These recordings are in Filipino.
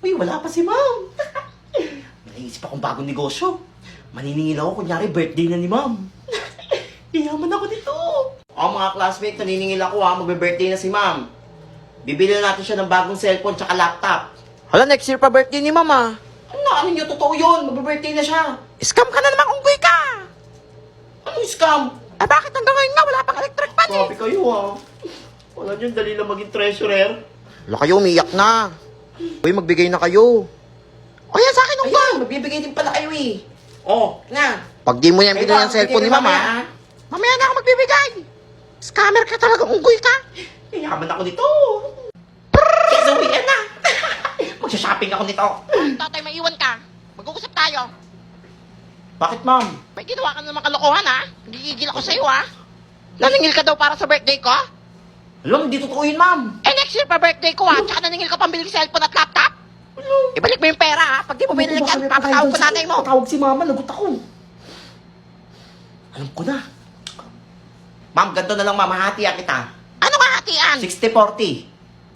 Uy, wala pa si ma'am. Naisip akong bagong negosyo. Maniningil ako, kunyari birthday na ni ma'am. Yayaman ako nito. Mga classmate, naniningil ako magbe-birthday na si ma'am. Bibili na natin siya ng bagong cellphone tsaka laptop. Hala, next year pa birthday ni ma'am Ano nyo, totoo yun. Magbe-birthday na siya. Scam ka na naman, unggoy ka! Anong scam? Bakit hanggang ngayon nga wala pang electric pan Grabe kayo Wala nyo, dali lang maging treasurer. Wala kayo, umiyak na. Uy, magbigay na kayo. O yan sa akin, unggoy. Ayan, magbibigay din pala kayo na. Pag di mo yan binili ang cellphone ni mama, mamaya na ako magbibigay. Scammer ka talaga, unggoy ka. Yayaman ako nito. Kesa uwian na. Magsha-shopping ako nito. Tatay, maiwan ka. Mag-uusap tayo. Bakit, ma'am? May ginawa ka naman kalokohan, ha? Nagigigil ako sa'yo, ha? Naningil ka daw para sa birthday ko? Alam, hindi totoo yun, ma'am. Next year pa birthday ko, ha? Tsaka naningil ka pambili ng cellphone at laptop? Ibalik mo yung pera, ha? Pag di mo binili yan, papatawag ko nanay mo. Patawag si mama, lagot ako. Alam ko na. Ma'am, ganito na lang, ma'am. Hahatian kita. Ano ka hatian? 60-40.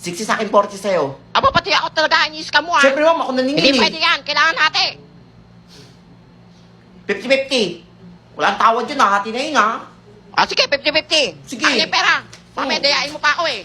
60 sa akin, 40 sa'yo. Aba, pati ako talaga, inis ka mo, ha? Siyempre, ma'am, ako naningil Hindi pwede yan, kailangan hati. 50-50. Wala ang tawad yun, hati na yun, Sige, 50-50. Sige. Ano yung pera? Mamaya, dayain mo pa ako, eh.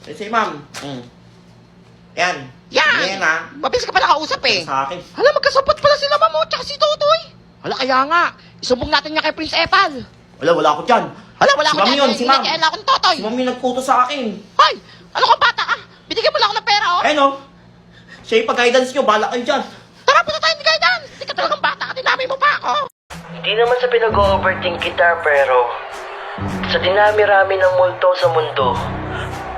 Sige, ma'am. Yan. Yan! Yan, Mabilis ka pala kausap, eh. Sa akin. Hala, magkasabot pala sila, mamo, tsaka si Totoy. Hala, kaya nga. Isumbong natin niya kay Prince Epal. Wala ako dyan. Hala, wala Si ko ma'am yun, si ma'am. Kailangan akong Totoy. Si ma'am yung nagkuto sa akin. Hoy! Ano kang bata ka? Binigyan mo lang ako ng pera, oh. Ayun, siya yung pag-guidance nyo, bala kayo dyan. Tara, punta tayo ni Gaidan. Hindi ka talagang bata ka, dinamay mo pa ako. Hindi naman sa pinag-overthink kita, pero sa dinami-rami ng multo sa mundo,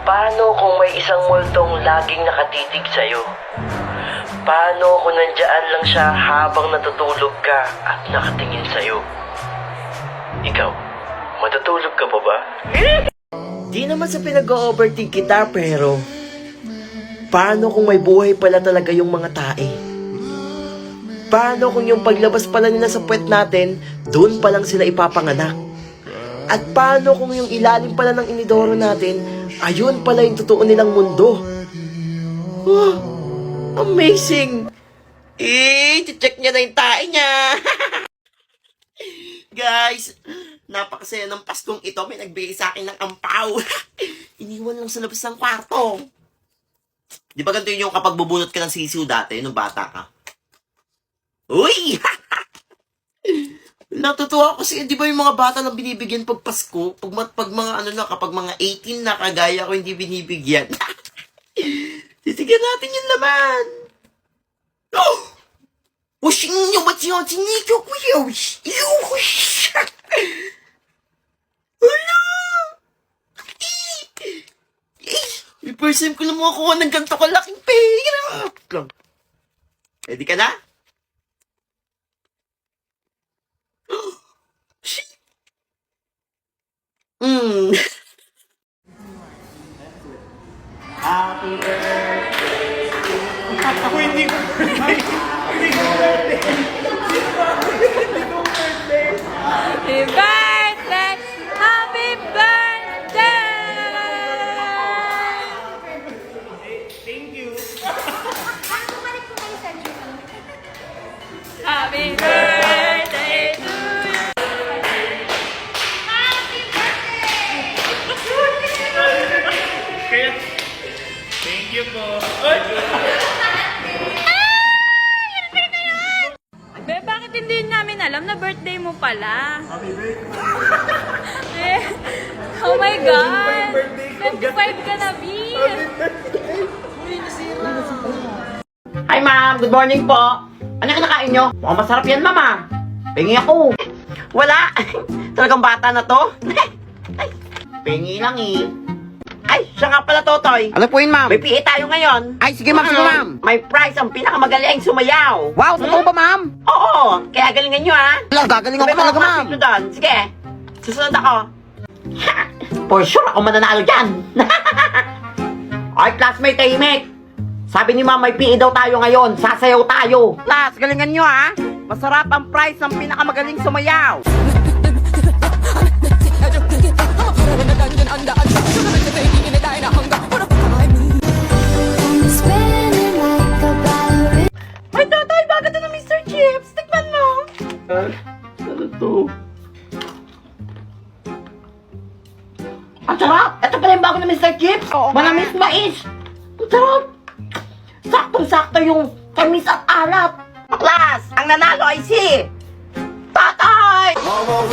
paano kung may isang multong laging nakatitig sa'yo? Paano kung nandiyan lang siya habang natutulog ka at nakatingin sa'yo? Ikaw, matutulog ka pa ba? Di naman sa pinag-overthink kita, pero paano kung may buhay pala talaga yung mga tae? Paano kung yung paglabas pala nila sa puwet natin, doon pa lang sila ipapanganak? At paano kung yung ilalim pala ng inidoro natin, ayun pala yung totoo nilang mundo? Oh, amazing! check niya na yung tae niya. Guys, napakasaya ng Paskong ito. May nagbigay sa akin ng ampaw. Iniwan lang sa labas ng kwarto. Di ba ganito yun yung kapag bubunot ka ng sisiw dati, nung bata ka? Uy! Natutuwa ako kasi, di ba yung mga bata lang binibigyan pag Pasko? Pag mga ano na, kapag mga 18 na, kagaya ko hindi binibigyan. Titigyan natin yung laman. Oh! Washing nyo ba't yun? Sinito ko yun. Wala! Yung first time ko lang makakuha ng ganito kalaking pera. Ready ka na? Happy birthday. Ako hindi ko birthday. Hindi ko birthday. Happy birthday! Happy birthday! Thank you. Happy birthday to you! Thank you po. Be, bakit hindi namin alam na birthday mo pala? Happy birthday! Oh my God! 25 ka na, B! Hi ma'am, good morning po. Ano kinakain nyo? Mukhang masarap yan mama. Pengi ako. Wala. Talagang bata na to. Ay, pengi lang Ay, siya nga pala Totoy. Ano po yun, ma'am? May PE tayo ngayon. Ay, sige, ma'am, sige, ma'am. May prize ang pinakamagaling sumayaw. Wow, totoo ba, ma'am? Oo, kaya galingan nyo Wala, gagalingan ko talaga, ma'am. Doon. Sige, susunod ako. For sure ako mananalo dyan. Ay, classmate, tahimik. Sabi ni ma'am, may PE daw tayo ngayon. Sasayaw tayo. Class, galingan nyo, ha? Masarap ang prize ng pinakamagaling sumayaw. Spinning like Sarap! Saktong-sakto yung tamis at alat. Class, ang nanalo ay si Tatay!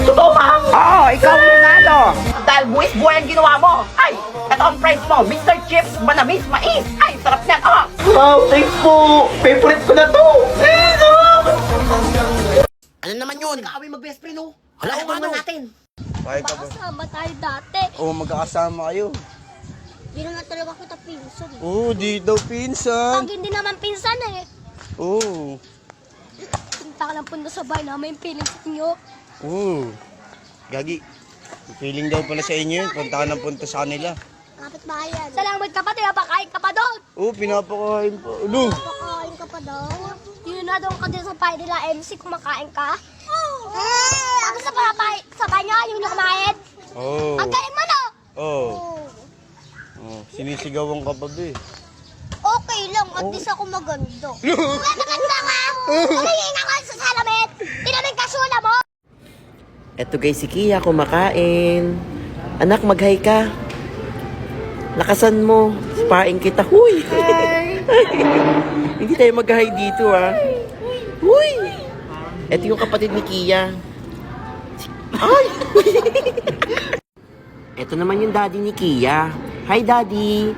Totoo ba? Oo, ikaw ang nanalo. Dahil buwis buhay ang ginawa mo. Ay, ito ang prize mo, Mr. Chips Manamis Mais. Ay, sarap yan, oh. Wow, thanks po! Favorite ko na to! Ano naman yun? Kaaway mag-best friend, oh. Hala, ano natin? Bakit ka ba? Kasama tayo dati. Oo, magkakasama kayo. Di naman talaga kita pinsan. Oo, di daw pinsan. Pag hindi naman pinsan eh. Oo. Punta ka ng punta sa bahay namin, piling sa inyo. Oo. Gagi. Feeling daw pala sa inyo yun. Punta ka ng punta sa kanila. Kapit bahay yan. Salamat ka pa, pakain ka pa doon. Oo, pinapakain pa. Ano? Pakain ka pa daw. Yun na doon ka din sa bahay nila MC, kumakain ka. Ako sa bahay niya, yung kumain. Oo. Ang galing mo no? Oo. Oh, sinisigawan ka pa ba eh. Okay lang, at least ako maganda. Maganda ka! Tumingin ako sa salamin! Tinaming kasula mo! Eto guys, si Kia kumakain. Anak, mag-hi ka. Lakasan mo. Sparring kita. Huy! Hindi tayo mag-hi dito, ah. Huy! Eto yung kapatid ni Kia. Ay! Eto naman yung daddy ni Kia. Hi, daddy.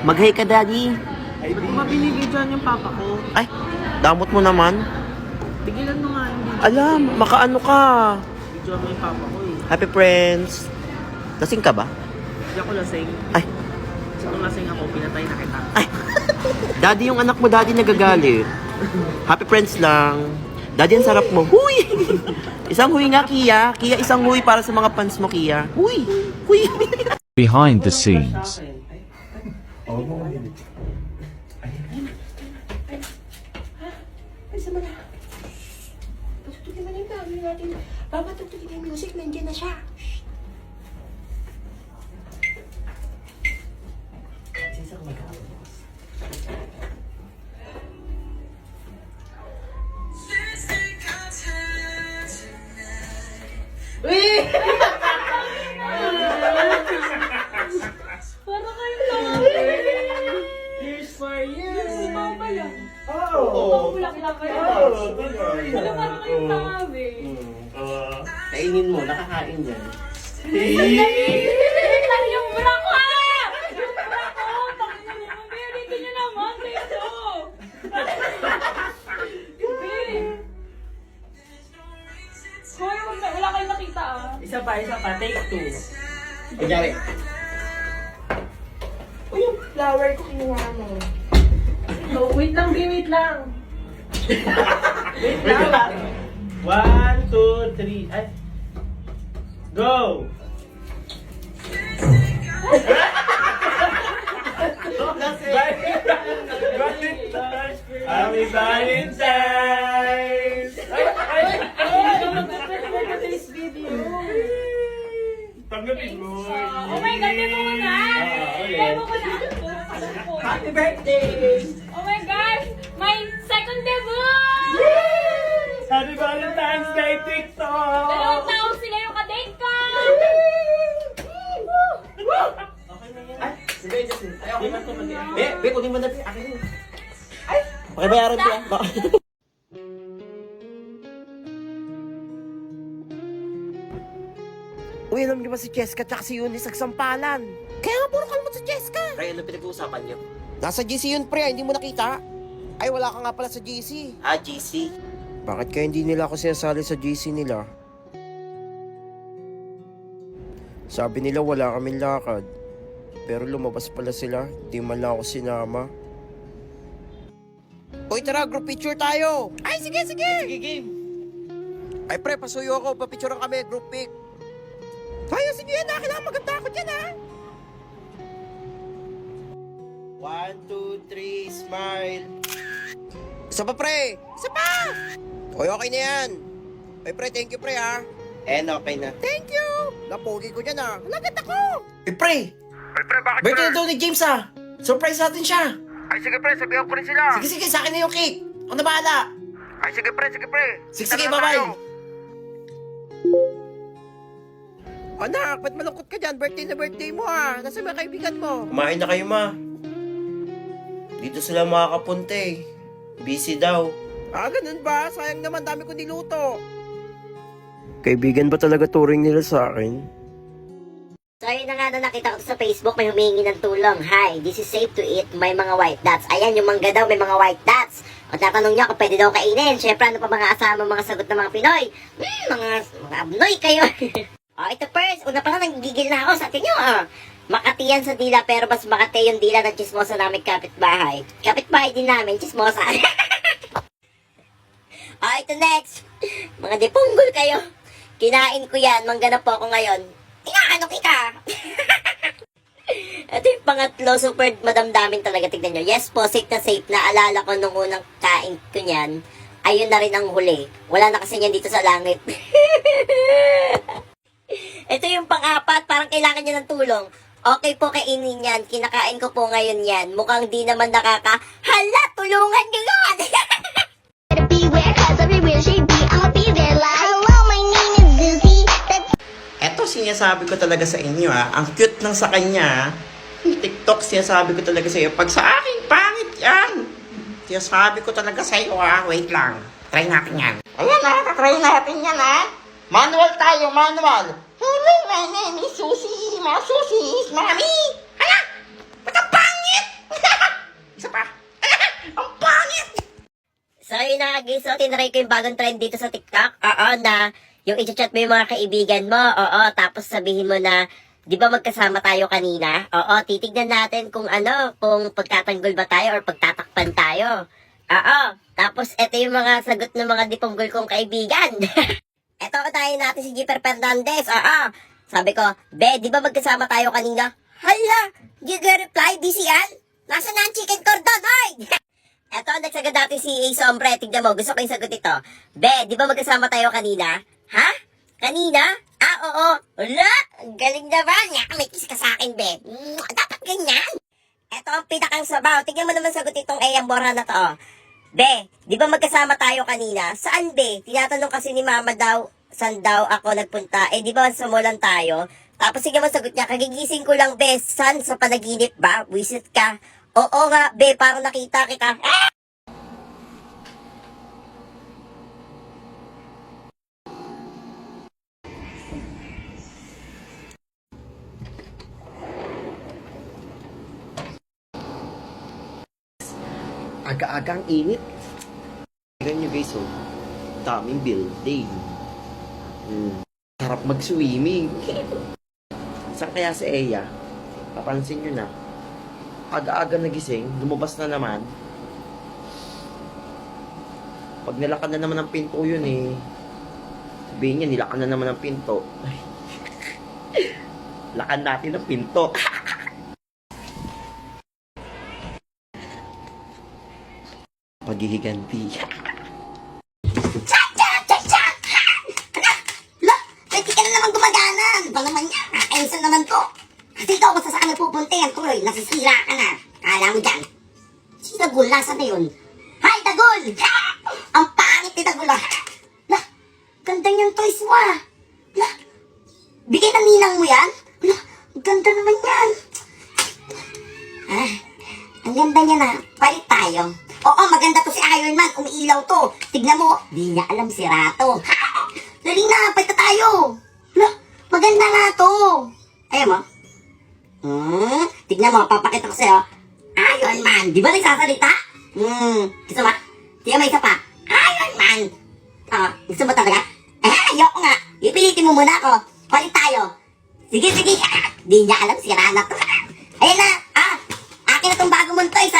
Mag-hi ka, daddy. Ba't mo mabinigay dyan yung papa ko? Ay, damot mo naman. Tigilan mo nga yung Alam, makaano ka. video mo yung papa ko eh. Happy friends. Lasing ka ba? Hindi ako lasing. Ay, Kung lasing ako, pinatay na kita. ay. Daddy, yung anak mo, daddy nagagalit. Happy friends lang. Daddy, ang sarap mo. Huy! Isang huy nga, Kia. Kia, isang huy para sa mga fans mo, Kia. Huy! Huy! Behind the scenes. Para kayo tawabi. Here's for you! Ikaw ba yan? Oh! Bulaklak kayo. Wala para kayong tawabi. Kainin mo, nakakain yan. Wait lang yung bra ko ah! Yung bra ko! Tangin na naman. Kaya dito nyo naman. Dito. Hoy, wala kayong nakita ah. Isa pa. Take two. Kunyari. Uy, yung flower ko kinuha mo. No, wait lang, wait lang. Wait lang. 1, 2, 3, ay. Go! Happy Valentine's! This video. Tanggapin mo. Oh my God, demo ko na! Demo ko na! Happy birthday! Oh my gosh! My second debut! Happy Valentine's Day, TikTok! 2 taon sila yung kadate ko! Sige, Justin. Ayaw ko man tumandi. Be, kunin mo na. Akin yun. Ay! Pakibayaran ko yan. Uy, alam niyo ba si Cheska tsaka si Eunice nagsampalan? Kaya nga puro kalmot si Cheska. Pre, ano pinag-uusapan niyo? Nasa GC yun, pre. Hindi mo nakita? Ay, wala ka nga pala sa GC. Ah, GC? Bakit kaya hindi nila ako sinasali sa GC nila? Sabi nila wala kaming lakad. Pero lumabas pala sila. Di man lang ako sinama. Uy, tara, group picture tayo! Ay, sige! Sige, game! Ay, pre, pasuyo ako. Papicturean kami, group pic. Tayo, sige yan, kailangan maganda ako dyan, ha? 1, 2, 3, smile. Isa pa, pre! Isa pa! Uy, okay na yan. Uy, pre, thank you, pre, ha? Okay na. Thank you! Napogi ko dyan, ha? Lagat ako! Pre! Bakit Birthday na daw ni James, ha? Surprise natin siya! Ay, sige pre, sabihan ko rin sila. Sige, sa akin na yung cake! Ako na bahala! Ay, sige pre. Sige, bye-bye! Anak, ba't malungkot ka dyan? Birthday na birthday mo, ha? Nasa mga kaibigan mo? Kumain na kayo, ma. Dito sila makakapunta eh. Busy daw. Ah, ganun ba? Sayang naman, dami ko niluto. Kaibigan ba talaga turing nila sa akin? So ayun na nga na nakita ko sa Facebook, may humingi ng tulong. Hi, this is safe to eat, may mga white dots. Ayan, yung mangga daw may mga white dots. O tatanong niya kung pwede daw kainin. Siyempre, ano pa mga asama, mga sagot ng mga Pinoy? Mga abnoy kayo. O ito first, una pa lang nagigigil na ako sa atin nyo. Makati yan sa dila, pero mas makati yung dila ng chismosa namin kapitbahay. Kapitbahay din namin, chismosa. O ito next, mga dipunggol kayo. Kinain ko yan, mangga na po ako ngayon. Inaano kita? Ito yung pangatlo, super madamdamin talaga. Tignan nyo. Yes po, safe na safe. Naalala ko nung unang kain ko niyan. Ayun na rin ang huli. Wala na kasi niyan dito sa langit. Ito yung pang-apat, parang kailangan niya ng tulong. Okay po, kainin yan. Kinakain ko po ngayon yan. Mukhang di naman hala, tulungan nyo yun! Better beware, cause everywhere she be, I'ma be there like, hello, my name is Zuzi. Eto, sinasabi ko talaga sa inyo ang cute ng sa kanya. Yung TikTok, sinasabi ko talaga sa iyo. Pag sa akin, pangit yan. Sinasabi ko talaga sa iyo wait lang. Try natin yan. Ayan try natin yan Manual tayo, manual. Hello, my name is Susie. Mga Susie, mami. Hala, ba't ang pangit? Isa pa. Ang pangit. So yun na guys, so tinry ko yung bagong trend dito sa TikTok. Oo, na yung i-chat mo yung mga kaibigan mo. Oo, tapos sabihin mo na, di ba magkasama tayo kanina? Oo, titignan natin kung kung pagtatanggol ba tayo or pagtatakpan tayo. Oo, tapos eto yung mga sagot ng mga dipunggol kong kaibigan. Eto tayo natin si Jipper Fernandez. Oo, sabi ko, Be, di ba magkasama tayo kanina? Hala, reply, busy yan? Nasaan na ang chicken cordon, oy? Eto, nagsagad natin si Ace Hombre. Tignan mo, gusto ko yung sagot ito. Be, di ba magkasama tayo kanina? Ha? Kanina? Ah, oo. Wala! Ang galing naman. May kiss ka sa akin, Be. Dapat ganyan. Eto ang pinakang sabaw. Tignan mo naman sagot itong Ayang Borra na to. Be, di ba magkasama tayo kanina? Saan, Be? Tinatanong kasi ni Mama daw, saan daw ako nagpunta. Eh, di ba sa molan tayo? Tapos sige mo sagot niya, kagigising ko lang, Be. Saan? Sa panaginip ba? Wisit ka? Oo nga, Be. Parang nakita kita. Ah! Aga-aga ang init. Tignan nyo guys, daming building. Sarap mag-swimming. Saan kaya si Eya? Papansin nyo na. Aga-aga nagising, lumabas na naman. Pag nilakad na naman ang pinto yun sabihin niya, nilakad na naman ang pinto. Lakad natin ang pinto. Paghihiganti. Pwede ka na naman gumagana. Ba naman niya? Ayusan naman to. Kasi ikaw kung saan nagpupunta yan, Tuloy. Nasisira ka na. Kala mo dyan. Si Dagul, nasa na yun? Hi, Dagul! Ang pangit ni Dagul. La, ganda niyang toys mo La, bigay ng ninang mo yan? La, ganda naman yan. Ang ganda niya na. Palit tayo. Oo, maganda to si Iron Man. Umiilaw to. Tignan mo. Di niya alam si Rato. Dali na, palit tayo. La, maganda nga to. Ayan mo. Tignan mo, papakita ko sa'yo. Iron Man. Di ba nagsasalita? Gusto mo? Tignan mo isa pa. Iron Man. Gusto mo talaga? Ayoko nga. Ipilitin mo muna ako. Palit tayo. Sige, sige. Di niya alam si Rana to. Ayan na. Akin na tong bago mong toys,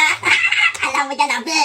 Alam mo dyan, Abe.